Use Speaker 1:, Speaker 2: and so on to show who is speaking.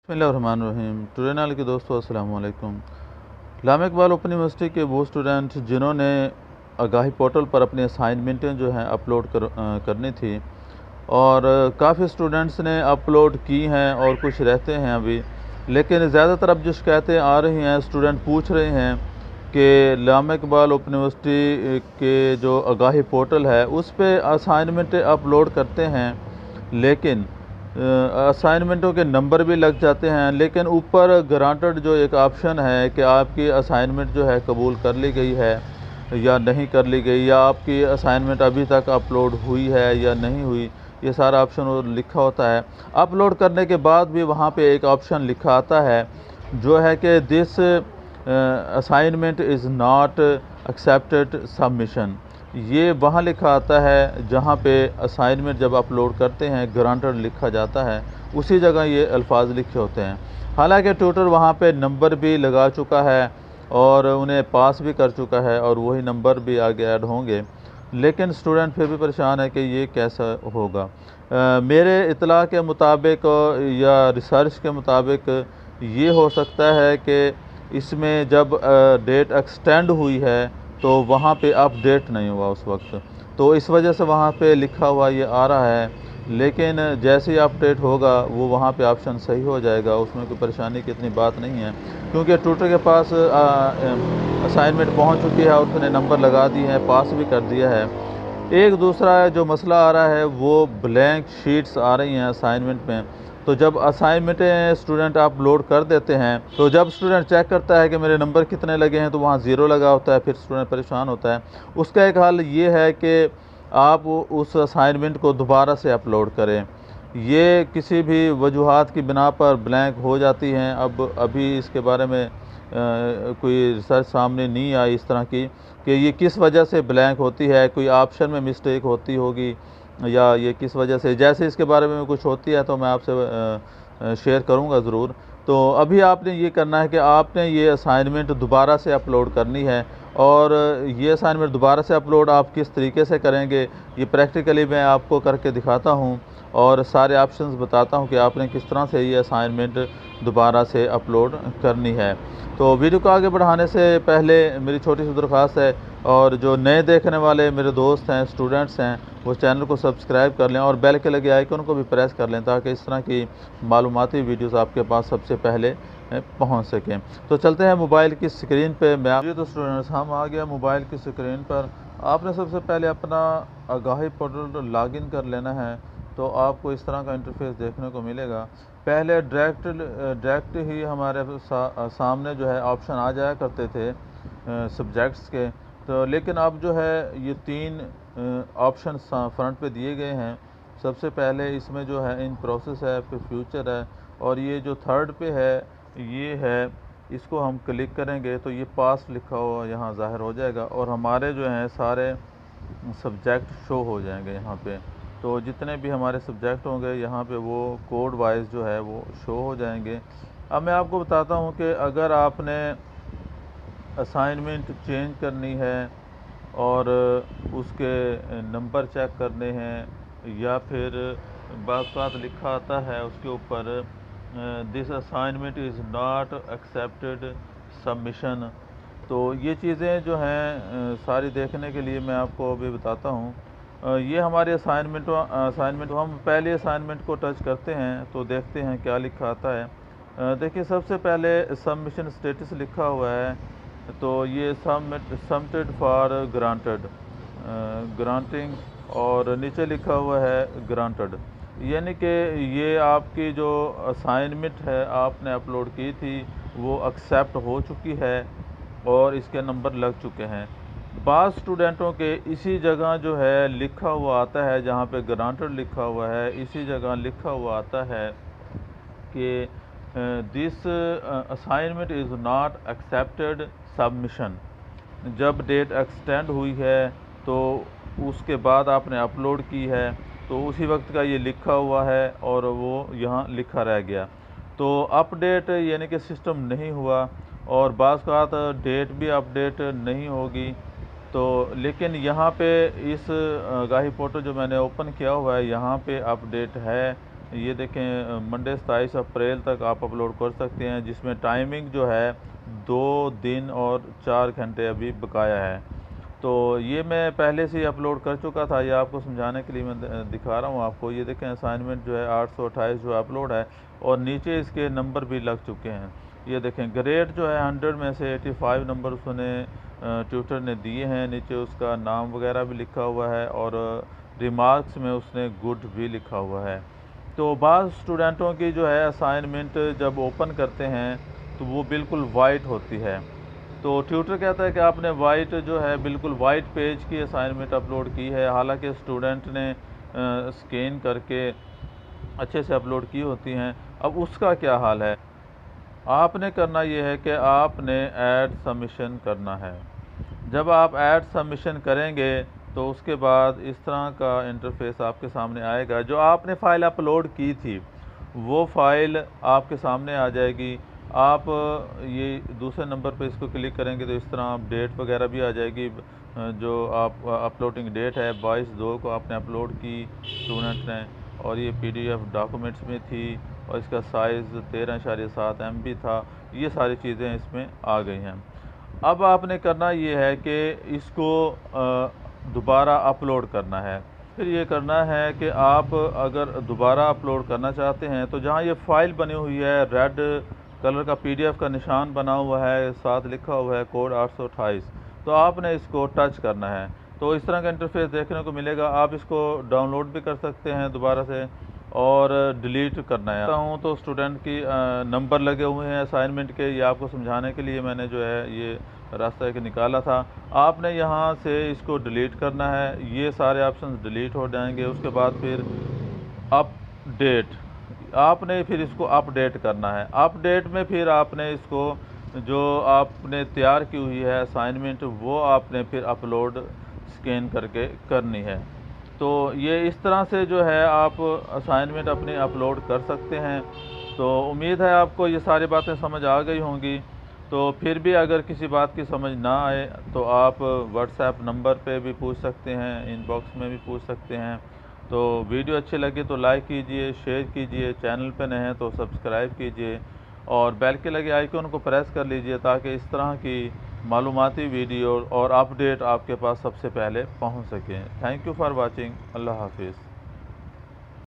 Speaker 1: बिस्मिल्लाहिर्रहमानिर्रहीम। टुडेनाल के दोस्तों अस्सलाम वालेकुम। इस्लामिक इकबाल ओपन यूनिवर्सिटी के वो स्टूडेंट जिन्होंने आगाही पोर्टल पर अपनी असाइनमेंटें जो हैं अपलोड करनी थी और काफ़ी स्टूडेंट्स ने अपलोड की हैं और कुछ रहते हैं अभी, लेकिन ज़्यादातर अब जो शिकायतें आ रही हैं, स्टूडेंट पूछ रहे हैं कि इस्लामिक इकबाल ओपन यूनिवर्सिटी के जो आगाही पोर्टल है उस पर असाइनमेंटें अपलोड करते हैं, लेकिन असाइनमेंटों के नंबर भी लग जाते हैं, लेकिन ऊपर ग्रांटेड जो एक ऑप्शन है कि आपकी असाइनमेंट जो है कबूल कर ली गई है या नहीं कर ली गई, या आपकी असाइनमेंट अभी तक अपलोड हुई है या नहीं हुई, ये सारा ऑप्शन लिखा होता है। अपलोड करने के बाद भी वहाँ पे एक ऑप्शन लिखा आता है जो है कि this assignment is not accepted submission. ये वहाँ लिखा आता है जहाँ पे असाइनमेंट जब अपलोड करते हैं ग्रांटेड लिखा जाता है, उसी जगह ये अल्फाज लिखे होते हैं। हालांकि ट्यूटर वहाँ पे नंबर भी लगा चुका है और उन्हें पास भी कर चुका है और वही नंबर भी आगे ऐड होंगे, लेकिन स्टूडेंट फिर भी परेशान है कि ये कैसा होगा। मेरे इतला के मुताबिक या रिसर्च के मुताबिक ये हो सकता है कि इसमें जब डेट एक्सटेंड हुई है तो वहाँ पे अपडेट नहीं हुआ उस वक्त, तो इस वजह से वहाँ पे लिखा हुआ ये आ रहा है, लेकिन जैसे ही अपडेट होगा वो वहाँ पे ऑप्शन सही हो जाएगा। उसमें कोई परेशानी की इतनी बात नहीं है, क्योंकि ट्यूटर के पास असाइनमेंट पहुँच चुकी है और उसने नंबर लगा दिए हैं, पास भी कर दिया है। एक दूसरा जो मसला आ रहा है वो ब्लैंक शीट्स आ रही हैं असाइनमेंट में। तो जब असाइनमेंटें स्टूडेंट अपलोड कर देते हैं तो जब स्टूडेंट चेक करता है कि मेरे नंबर कितने लगे हैं तो वहाँ ज़ीरो लगा होता है, फिर स्टूडेंट परेशान होता है। उसका एक हल ये है कि आप उस असाइनमेंट को दोबारा से अपलोड करें। ये किसी भी वजूहात की बिना पर ब्लैंक हो जाती हैं। अब अभी इसके बारे में कोई रिसर्च सामने नहीं आई इस तरह की कि ये किस वजह से ब्लैंक होती है, कोई ऑप्शन में मिस्टेक होती होगी या ये किस वजह से। जैसे इसके बारे में कुछ होती है तो मैं आपसे शेयर करूंगा ज़रूर। तो अभी आपने ये करना है कि आपने ये असाइनमेंट दोबारा से अपलोड करनी है, और ये असाइनमेंट दोबारा से अपलोड आप किस तरीके से करेंगे ये प्रैक्टिकली मैं आपको करके दिखाता हूँ और सारे ऑप्शंस बताता हूँ कि आपने किस तरह से ये असाइनमेंट दोबारा से अपलोड करनी है। तो वीडियो को आगे बढ़ाने से पहले मेरी छोटी सी दरख्वास्त है, और जो नए देखने वाले मेरे दोस्त हैं, स्टूडेंट्स हैं, वो चैनल को सब्सक्राइब कर लें और बेल के लगे आइकन को भी प्रेस कर लें ताकि इस तरह की मालूमाती वीडियोस आपके पास सबसे पहले पहुंच सकें। तो चलते हैं मोबाइल की स्क्रीन पे। तो स्टूडेंट्स हम आ गया मोबाइल की स्क्रीन पर। आपने सबसे पहले अपना आगाही पोर्टल लॉगिन कर लेना है, तो आपको इस तरह का इंटरफेस देखने को मिलेगा। पहले डायरेक्ट ही हमारे सामने जो है ऑप्शन आ जाया करते थे सब्जेक्ट्स के, तो लेकिन अब जो है ये तीन ऑप्शन फ्रंट पे दिए गए हैं। सबसे पहले इसमें जो है इन प्रोसेस है, फिर फ्यूचर है, और ये जो थर्ड पे है ये है, इसको हम क्लिक करेंगे तो ये पास्ट लिखा हुआ यहाँ ज़ाहिर हो जाएगा और हमारे जो हैं सारे सब्जेक्ट शो हो जाएंगे यहाँ पे। तो जितने भी हमारे सब्जेक्ट होंगे यहाँ पे वो कोड वाइज जो है वो शो हो जाएंगे। अब मैं आपको बताता हूँ कि अगर आपने असाइनमेंट चेंज करनी है और उसके नंबर चेक करने हैं, या फिर बात लिखा आता है उसके ऊपर this assignment is not accepted submission, तो ये चीज़ें जो हैं सारी देखने के लिए मैं आपको अभी बताता हूँ। ये हमारे असाइनमेंट हम पहले असाइनमेंट को टच करते हैं तो देखते हैं क्या लिखा आता है। देखिए सबसे पहले सबमिशन स्टेटस लिखा हुआ है, तो ये सबमिटेड फॉर ग्रांटेड ग्रांटिंग, और नीचे लिखा हुआ है ग्रांटेड, यानी कि ये आपकी जो असाइनमेंट है आपने अपलोड की थी वो एक्सेप्ट हो चुकी है और इसके नंबर लग चुके हैं। बाज़ स्टूडेंटों के इसी जगह जो है लिखा हुआ आता है, जहाँ पे ग्रांटेड लिखा हुआ है इसी जगह लिखा हुआ आता है कि this assignment is not accepted submission. जब डेट एक्सटेंड हुई है तो उसके बाद आपने अपलोड की है तो उसी वक्त का ये लिखा हुआ है और वो यहाँ लिखा रह गया। तो अपडेट यानी कि सिस्टम नहीं हुआ, और बाज़ औक़ात डेट भी अपडेट नहीं होगी। तो लेकिन यहाँ पे इस आगाही पोर्टल जो मैंने ओपन किया हुआ है यहाँ पे अपडेट है, یہ دیکھیں منڈے 27 اپریل تک آپ اپلوڈ کر سکتے ہیں، جس میں ٹائمنگ جو ہے 2 دن اور 4 گھنٹے ابھی بقایا ہے۔ تو یہ میں پہلے سے ہی اپلوڈ کر چکا تھا، یہ آپ کو سمجھانے کے لیے میں دکھا رہا ہوں آپ کو۔ یہ دیکھیں اسائنمنٹ جو ہے 828 جو اپلوڈ ہے، اور نیچے اس کے نمبر بھی لگ چکے ہیں۔ یہ دیکھیں گریڈ جو ہے 100 میں سے 85 نمبر اس نے ٹیوٹر نے دیے ہیں، نیچے اس کا نام وغیرہ بھی لکھا ہوا ہے، اور ریمارکس میں اس نے گڈ بھی لکھا ہوا ہے۔ تو بعض اسٹوڈنٹوں کی جو ہے اسائنمنٹ جب اوپن کرتے ہیں تو وہ بالکل وائٹ ہوتی ہے، تو ٹیوٹر کہتا ہے کہ آپ نے وائٹ جو ہے بالکل وائٹ پیج کی اسائنمنٹ اپلوڈ کی ہے، حالانکہ اسٹوڈنٹ نے اسکین کر کے اچھے سے اپلوڈ کی ہوتی ہیں۔ اب اس کا کیا حال ہے؟ آپ نے کرنا یہ ہے کہ آپ نے ایڈ سبمیشن کرنا ہے۔ جب آپ ایڈ سبمیشن کریں گے تو اس کے بعد اس طرح کا انٹرفیس آپ کے سامنے آئے گا۔ جو آپ نے فائل اپلوڈ کی تھی وہ فائل آپ کے سامنے آ جائے گی۔ آپ یہ دوسرے نمبر پہ اس کو کلک کریں گے تو اس طرح ڈیٹ وغیرہ بھی آ جائے گی، جو آپ اپلوڈنگ ڈیٹ ہے 22/2 کو آپ نے اپلوڈ کی اسٹوڈنٹ نے، اور یہ PDF ڈاکومنٹس میں تھی، اور اس کا سائز 13.7 MB تھا۔ یہ ساری چیزیں اس میں آ گئی ہیں۔ اب آپ نے کرنا یہ ہے کہ اس کو دوبارہ اپلوڈ کرنا ہے۔ پھر یہ کرنا ہے کہ آپ اگر دوبارہ اپلوڈ کرنا چاہتے ہیں تو جہاں یہ فائل بنی ہوئی ہے، ریڈ کلر کا PDF کا نشان بنا ہوا ہے، ساتھ لکھا ہوا ہے کوڈ 828، تو آپ نے اس کو ٹچ کرنا ہے، تو اس طرح کا انٹرفیس دیکھنے کو ملے گا۔ آپ اس کو ڈاؤن لوڈ بھی کر سکتے ہیں دوبارہ سے، اور ڈیلیٹ کرنا ہے ہوں تو اسٹوڈنٹ کی نمبر لگے ہوئے ہیں اسائنمنٹ کے، یہ آپ کو سمجھانے کے لیے میں نے جو ہے یہ راستہ ایک نکالا تھا۔ آپ نے یہاں سے اس کو ڈیلیٹ کرنا ہے، یہ سارے آپشنز ڈیلیٹ ہو جائیں گے۔ اس کے بعد پھر اپ ڈیٹ، آپ نے پھر اس کو اپ ڈیٹ کرنا ہے۔ اپ ڈیٹ میں پھر آپ نے اس کو جو آپ نے تیار کی ہوئی ہے اسائنمنٹ وہ آپ نے پھر اپلوڈ اسکین کر کے کرنی ہے۔ تو یہ اس طرح سے جو ہے آپ اسائنمنٹ اپنی اپلوڈ کر سکتے ہیں۔ تو امید ہے آپ کو یہ ساری باتیں سمجھ آ گئی ہوں گی۔ تو پھر بھی اگر کسی بات کی سمجھ نہ آئے تو آپ واٹس ایپ نمبر پہ بھی پوچھ سکتے ہیں، ان باکس میں بھی پوچھ سکتے ہیں۔ تو ویڈیو اچھی لگی تو لائک کیجئے، شیئر کیجئے، چینل پہ نئے ہیں تو سبسکرائب کیجئے، اور بیل کے لگے آئیکن کو پریس کر لیجئے تاکہ اس طرح کی معلوماتی ویڈیو اور اپ ڈیٹ آپ کے پاس سب سے پہلے پہنچ سکیں۔ Thank you for watching. اللہ حافظ۔